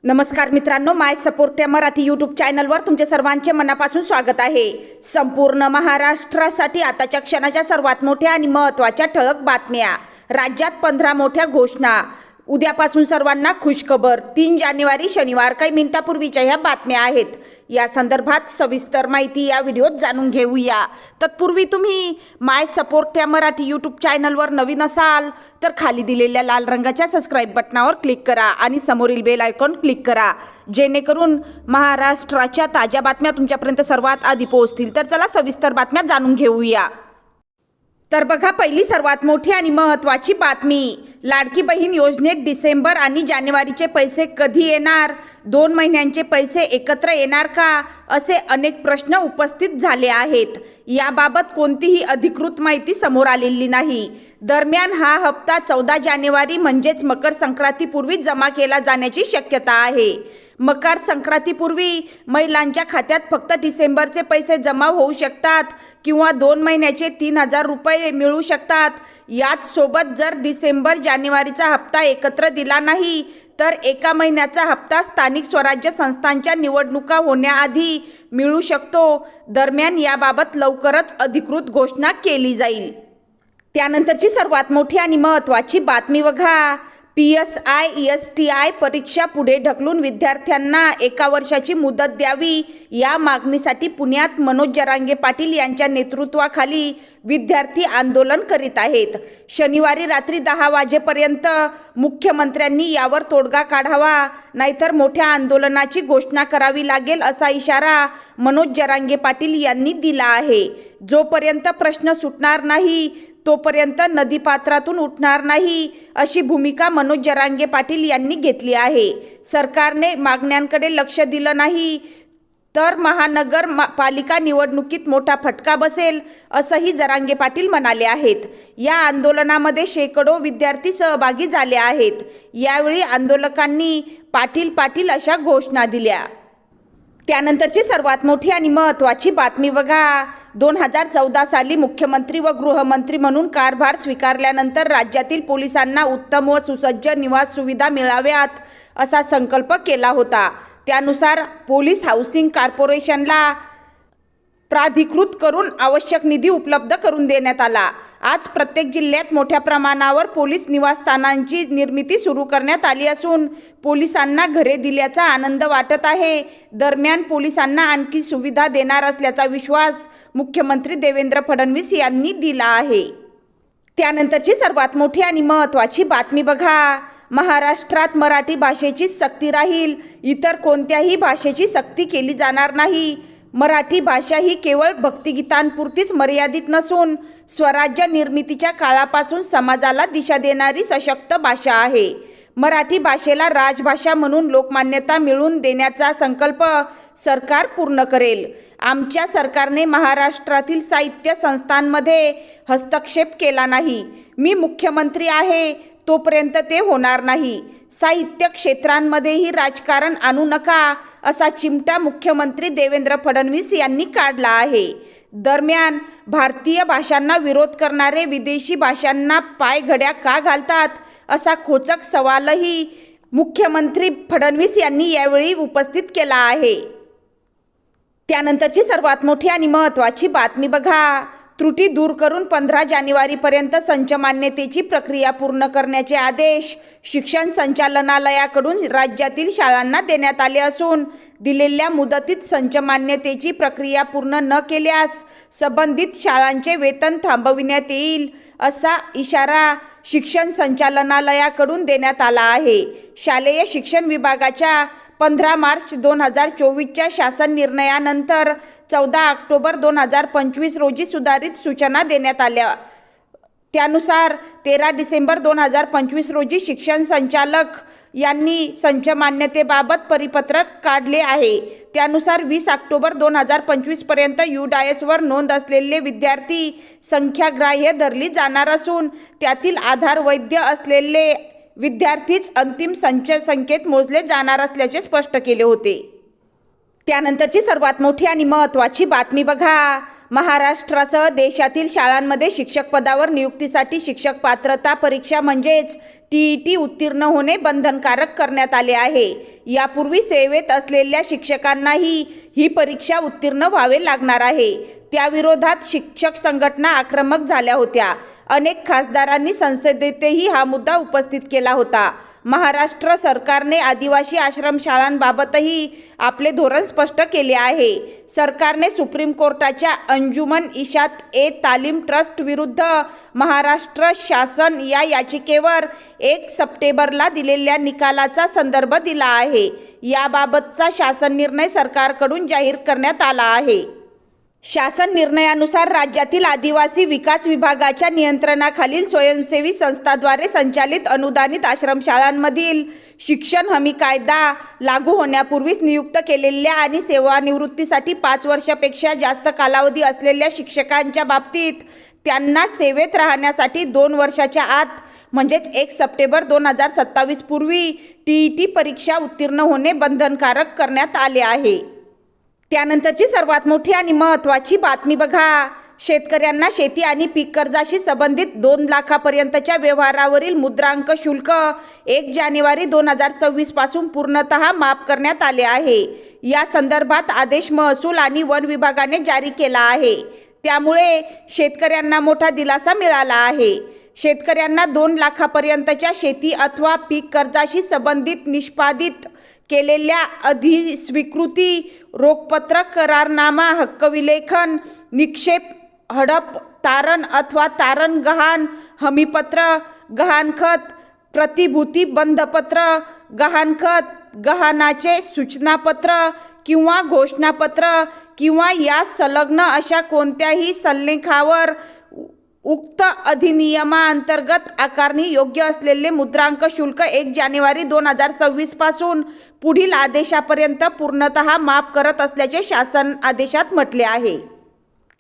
नमस्कार मित्रांनो, माय support Marathi YouTube चॅनलवर तुमचे सर्वांचे मनापासून स्वागत आहे। संपूर्ण महाराष्ट्रासाठी आताच्या क्षणाच्या सर्वात मोठ्या आणि महत्त्वाच्या ठळक बातम्या। राज्यात 15 मोठ्या घोषणा। उद्यापासून सर्वांना खुशखबर। 3 जानेवारी शनिवार काही मिनिटापूर्वीच्या ह्या बातम्या आहेत। या संदर्भात सविस्तर माहिती या व्हिडिओत जाणून घेऊया। तत्पूर्वी तुम्ही माय सपोर्ट मराठी यूट्यूब चॅनलवर नवीन असाल तर खाली दिलेल्या लाल रंगाच्या सबस्क्राइब बटनावर क्लिक करा आणि समोरील बेल आयकॉन क्लिक करा, जेणेकरून महाराष्ट्राच्या ताज्या बातम्या तुमच्यापर्यंत सर्वात आधी पोहोचतील। तर चला सविस्तर बातम्या जाणून घेऊया। तर बघा, पहिली सर्वात मोठी आणि महत्त्वाची बातमी। लाडकी बहीण योजनेत डिसेंबर आणि जानेवारीचे पैसे कधी येणार? 2 महिन्यांचे पैसे एकत्र येणार का? असे अनेक प्रश्न उपस्थित झाले आहेत। याबाबत कोणतीही अधिकृत माहिती समोर आलेली नाही। दरम्यान हा हप्ता 14 जानेवारी म्हणजेच मकर संक्रांतीपूर्वी जमा केला जाण्याची शक्यता आहे। मकर संक्रांतीपूर्वी महिलांच्या खात्यात फक्त डिसेंबरचे पैसे जमा होऊ शकतात किंवा 2 महिन्याचे 3000 रुपये मिळू शकतात। याच सोबत जर डिसेंबर जानेवारीचा हप्ता एकत्र दिला नाही तर 1 महिन्याचा हप्ता स्थानिक स्वराज्य संस्थांच्या निवडणुका होण्याआधी मिळू शकतो। दरम्यान याबाबत लवकरच अधिकृत घोषणा केली जाईल। त्यानंतरची सर्वात मोठी आणि महत्त्वाची बातमी बघा। PSI STI परीक्षा पुढे ढकलून विद्यार्थ्यांना 1 वर्षाची मुदत द्यावी, या मागणीसाठी पुण्यात मनोज जरांगे पाटील यांच्या नेतृत्वाखाली विद्यार्थी आंदोलन करीत आहेत। शनिवारी रात्री 10 वाजेपर्यंत मुख्यमंत्र्यांनी यावर तोडगा काढावा, नाहीतर मोठ्या आंदोलनाची घोषणा करावी लागेल, असा इशारा मनोज जरांगे पाटील यांनी दिला आहे। जोपर्यंत प्रश्न सुटणार नाही तोपर्यंत नदीपात्रातून उठणार नाही, अशी भूमिका मनोज जरांगे पाटील यांनी घेतली आहे। सरकारने मागण्यांकडे लक्ष दिलं नाही तर महानगरपालिका निवडणुकीत मोठा फटका बसेल, असंही जरांगे पाटील म्हणाले आहेत। या आंदोलनामध्ये शेकडो विद्यार्थी सहभागी झाले आहेत। यावेळी आंदोलकांनी पाटील पाटील अशा घोषणा दिल्या। त्यानंतरची सर्वात मोठी आणि महत्त्वाची बातमी बघा। 2014 साली मुख्यमंत्री व गृहमंत्री म्हणून कारभार स्वीकारल्यानंतर राज्यातील पोलिसांना उत्तम व सुसज्ज निवास सुविधा मिळाव्यात, असा संकल्प केला होता। त्यानुसार पोलीस हाऊसिंग कॉर्पोरेशनला प्राधिकृत करून आवश्यक निधी उपलब्ध करून देण्यात आला। आज प्रत्येक जिल्ह्यात मोठ्या प्रमाणावर पोलीस निवासस्थानांची निर्मिती सुरू करण्यात आली असून पोलिसांना घरे दिल्याचा आनंद वाटत आहे। दरम्यान पोलिसांना आणखी सुविधा देणार असल्याचा विश्वास मुख्यमंत्री देवेंद्र फडणवीस यांनी दिला आहे। त्यानंतरची सर्वात मोठी आणि महत्त्वाची बातमी बघा। महाराष्ट्रात मराठी भाषेची सक्ती राहील, इतर कोणत्याही भाषेची सक्ती केली जाणार नाही। मराठी भाषा ही केवळ भक्तिगीतांपुरतीच मर्यादित नसून स्वराज्य निर्मितीच्या काळापासून समाजाला दिशा देणारी सशक्त भाषा आहे। मराठी भाषेला राजभाषा म्हणून लोकमान्यता मिळवून देण्याचा संकल्प सरकार पूर्ण करेल। आमच्या सरकारने महाराष्ट्रातील साहित्य संस्थांमध्ये हस्तक्षेप केला नाही। मी मुख्यमंत्री आहे तोपर्यंत ते होणार नाही। साहित्य क्षेत्रांमध्येही राजकारण आणू नका, असा चिमटा मुख्यमंत्री देवेंद्र फडणवीस यांनी काढला आहे। दरम्यान भारतीय भाषांना विरोध करणारे विदेशी भाषांना पायघड्या का घालतात, असा खोचक सवालही मुख्यमंत्री फडणवीस यांनी यावेळी उपस्थित केला आहे। त्यानंतरची सर्वात मोठी आणि महत्त्वाची बातमी बघा। त्रुटी दूर करून 15 जानेवारीपर्यंत संच मान्यतेची प्रक्रिया पूर्ण करण्याचे आदेश शिक्षण संचालनालयाकडून राज्यातील शाळांना देण्यात आले असून दिलेल्या मुदतीत संच मान्यतेची प्रक्रिया पूर्ण न केल्यास संबंधित शाळांचे वेतन थांबविण्यात येईल, असा इशारा शिक्षण संचालनालयाकडून देण्यात आला आहे। शालेय शिक्षण विभागाच्या 15 मार्च 2024च्या शासन निर्णयानंतर 14 ऑक्टोबर 2025 रोजी सुधारित सूचना देण्यात आल्या। त्यानुसार 13 डिसेंबर 2025 रोजी शिक्षण संचालक यांनी संच मान्यतेबाबत परिपत्रक काढले आहे। त्यानुसार 20 ऑक्टोबर 2025 पर्यंत UDASवर नोंद असलेले विद्यार्थी संख्या ग्राह्य धरली जाणार असून त्यातील आधार वैध असलेले विद्यार्थीच अंतिम संच संख्येत मोजले जाणार असल्याचे स्पष्ट केले होते। त्यानंतरची सर्वात मोठी आणि महत्त्वाची बातमी बघा। महाराष्ट्रासह देशातील शाळांमध्ये शिक्षक पदावर नियुक्तीसाठी शिक्षक पात्रता परीक्षा म्हणजेच TET उत्तीर्ण होणे बंधनकारक करण्यात आले आहे। यापूर्वी सेवेत असलेल्या शिक्षकांनाही ही परीक्षा उत्तीर्ण व्हावे लागणार आहे. त्याविरोधात शिक्षक संघटना आक्रमक झाल्या होत्या. अनेक खासदारांनी संसदेतही हा मुद्दा उपस्थित केला होता. महाराष्ट्र सरकारने आदिवासी आश्रमशाळांबाबतही आपले धोरण स्पष्ट केले आहे. सरकारने सुप्रीम कोर्टाच्या अंजुमन इशात-ए-तालीम ट्रस्ट विरुद्ध महाराष्ट्र शासन या याचिकेवर 1 सप्टेंबरला दिलेल्या निकालाचा संदर्भ दिला आहे. याबाबतचा शासन निर्णय सरकारकडून जाहीर करण्यात आला आहे. शासन निर्णयानुसार राज्यातील आदिवासी विकास विभागाच्या नियंत्रणाखालील स्वयंसेवी संस्थाद्वारे संचालित अनुदानित आश्रमशाळांमधील शिक्षण हमी कायदा लागू होण्यापूर्वीच नियुक्त केलेल्या आणि सेवानिवृत्तीसाठी 5 वर्षापेक्षा जास्त कालावधी असलेल्या शिक्षकांच्या बाबतीत त्यांना सेवेत राहण्यासाठी 2 वर्षाच्या आत म्हणजेच 1 सप्टेंबर 2027 पूर्वी TET परीक्षा उत्तीर्ण होणे बंधनकारक करण्यात आले आहे. त्यानंतरची सर्वात मोठी आणि महत्त्वाची बातमी बघा. शेतकऱ्यांना शेती आणि पीक कर्जाशी संबंधित 2 लाखापर्यंतच्या व्यवहारावरील मुद्रांक शुल्क 1 जानेवारी 2026 पासून पूर्णतः माफ करण्यात आले आहे. या संदर्भात आदेश महसूल आणि वन विभागाने जारी केला आहे. त्यामुळे शेतकऱ्यांना मोठा दिलासा मिळाला आहे. शेतकऱ्यांना 2 लाखापर्यंतच्या शेती अथवा पीक कर्जाशी संबंधित निष्पादित केलेल्या अधिस्वीकृती, रोखपत्र, करारनामा, हक्कविलेखन, निक्षेप, हडप, तारण अथवा तारण गहाण, हमीपत्र, गहाणखत, प्रतिभूती बंधपत्र, गहाणखत, गहाणाचे सूचनापत्र किंवा घोषणापत्र किंवा या संलग्न अशा कोणत्याही संलेखावर उक्त अधिनियमांतर्गत आकारणी योग्य असलेले मुद्रांक शुल्क 1 जानेवारी 2026 पासून पुढील आदेशापर्यंत पूर्णतः माफ करत असल्याचे शासन आदेशात म्हटले आहे.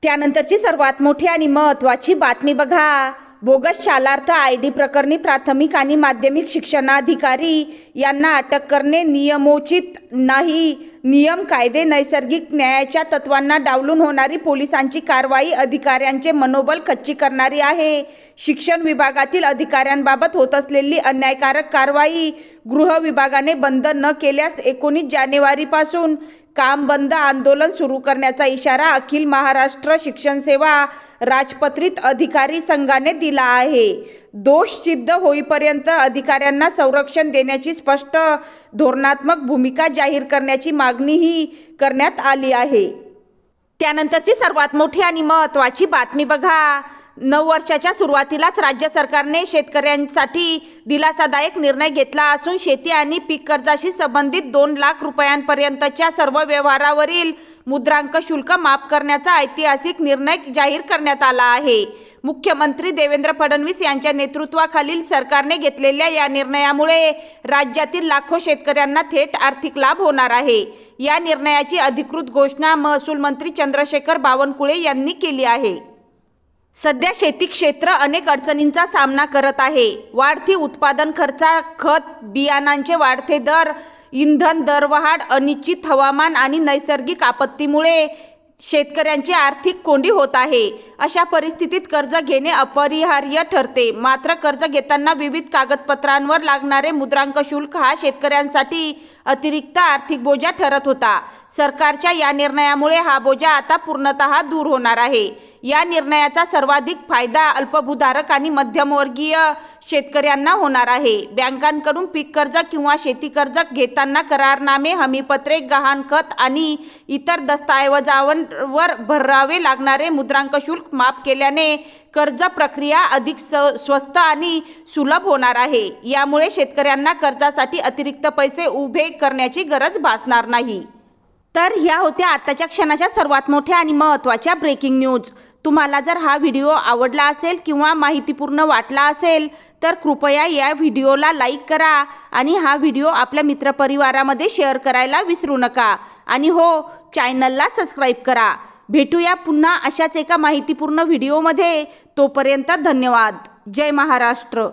त्यानंतरची सर्वात मोठी आणि महत्त्वाची बातमी बघा. बोगस शालार्थ ID प्रकरणी प्राथमिक आणि माध्यमिक शिक्षणाधिकारी यांना अटक करणे नियमोचित नाही. नियम, कायदे, नैसर्गिक न्यायाच्या तत्वांना डावलून होणारी पोलिसांची कारवाई अधिकाऱ्यांचे मनोबल खच्ची करणारी आहे. शिक्षण विभागातील अधिकाऱ्यांबाबत होत असलेली अन्यायकारक कारवाई गृह विभागाने बंद न केल्यास 19 जानेवारीपासून काम बंद आंदोलन सुरू करण्याचा इशारा अखिल महाराष्ट्र शिक्षण सेवा राजपत्रित अधिकारी संघाने दिला आहे. दोष सिद्ध होईपर्यंत अधिकाऱ्यांना संरक्षण देण्याची स्पष्ट धोरणात्मक भूमिका जाहीर करण्याची मागणीही करण्यात आली आहे. त्यानंतरची सर्वात मोठी आणि महत्त्वाची बातमी बघा. नववर्षाच्या सुरुवातीलाच राज्य सरकारने शेतकऱ्यांसाठी दिलासादायक निर्णय घेतला असून शेती आणि पीक कर्जाशी संबंधित 2 लाख रुपयांपर्यंतच्या सर्व व्यवहारावरील मुद्रांक शुल्क माफ करण्याचा ऐतिहासिक निर्णय जाहीर करण्यात आला आहे. मुख्यमंत्री देवेंद्र फडणवीस यांच्या नेतृत्वाखालील सरकारने घेतलेल्या या निर्णयामुळे राज्यातील लाखो शेतकऱ्यांना थेट आर्थिक लाभ होणार आहे. या निर्णयाची अधिकृत घोषणा महसूल मंत्री चंद्रशेखर बावनकुळे यांनी केली आहे. सध्या शेती क्षेत्र अनेक अडचणींचा सामना करत आहे. वाढती उत्पादन खर्च, खत, बियाणांचे वाढते दर, इंधन दरवाढ, अनिश्चित हवामान आणि नैसर्गिक आपत्तीमुळे शेतकऱ्यांची आर्थिक कोंडी होत आहे. अशा परिस्थितीत कर्ज घेणे अपरिहार्य ठरते. मात्र कर्ज घेताना विविध कागदपत्रांवर लागणारे मुद्रांक शुल्क हा शेतकऱ्यांसाठी अतिरिक्त आर्थिक बोजा ठरत होता. सरकारच्या या निर्णयामुळे हा बोजा आता पूर्णतः दूर होणार आहे. या निर्णयाचा सर्वाधिक फायदा अल्पभूधारक आणि मध्यमवर्गीय शेतकऱ्यांना होणार आहे. बँकांकडून पीक कर्ज किंवा शेती कर्ज घेताना करारनामे, हमीपत्रे, गहाणखत आणि इतर दस्तऐवजांवर भरावे लागणारे मुद्रांक शुल्क माफ केल्याने कर्ज प्रक्रिया अधिक स्वस्त आणि सुलभ होणार आहे. यामुळे शेतकऱ्यांना कर्जासाठी अतिरिक्त पैसे उभे करण्याची गरज भासणार नाही. तर ह्या होत्या आताच्या क्षणाच्या सर्वात मोठ्या आणि महत्त्वाच्या ब्रेकिंग न्यूज. तुम्हाला जर हा व्हिडिओ आवडला असेल किंवा माहितीपूर्ण वाटला असेल तर कृपया या व्हिडिओला लाईक करा आणि हा व्हिडिओ आपल्या मित्रपरिवारामध्ये शेअर करायला विसरू नका. आणि हो, चॅनलला सबस्क्राईब करा. भेटूया पुन्हा अशाच एका माहितीपूर्ण व्हिडिओमध्ये. तोपर्यंत धन्यवाद. जय महाराष्ट्र.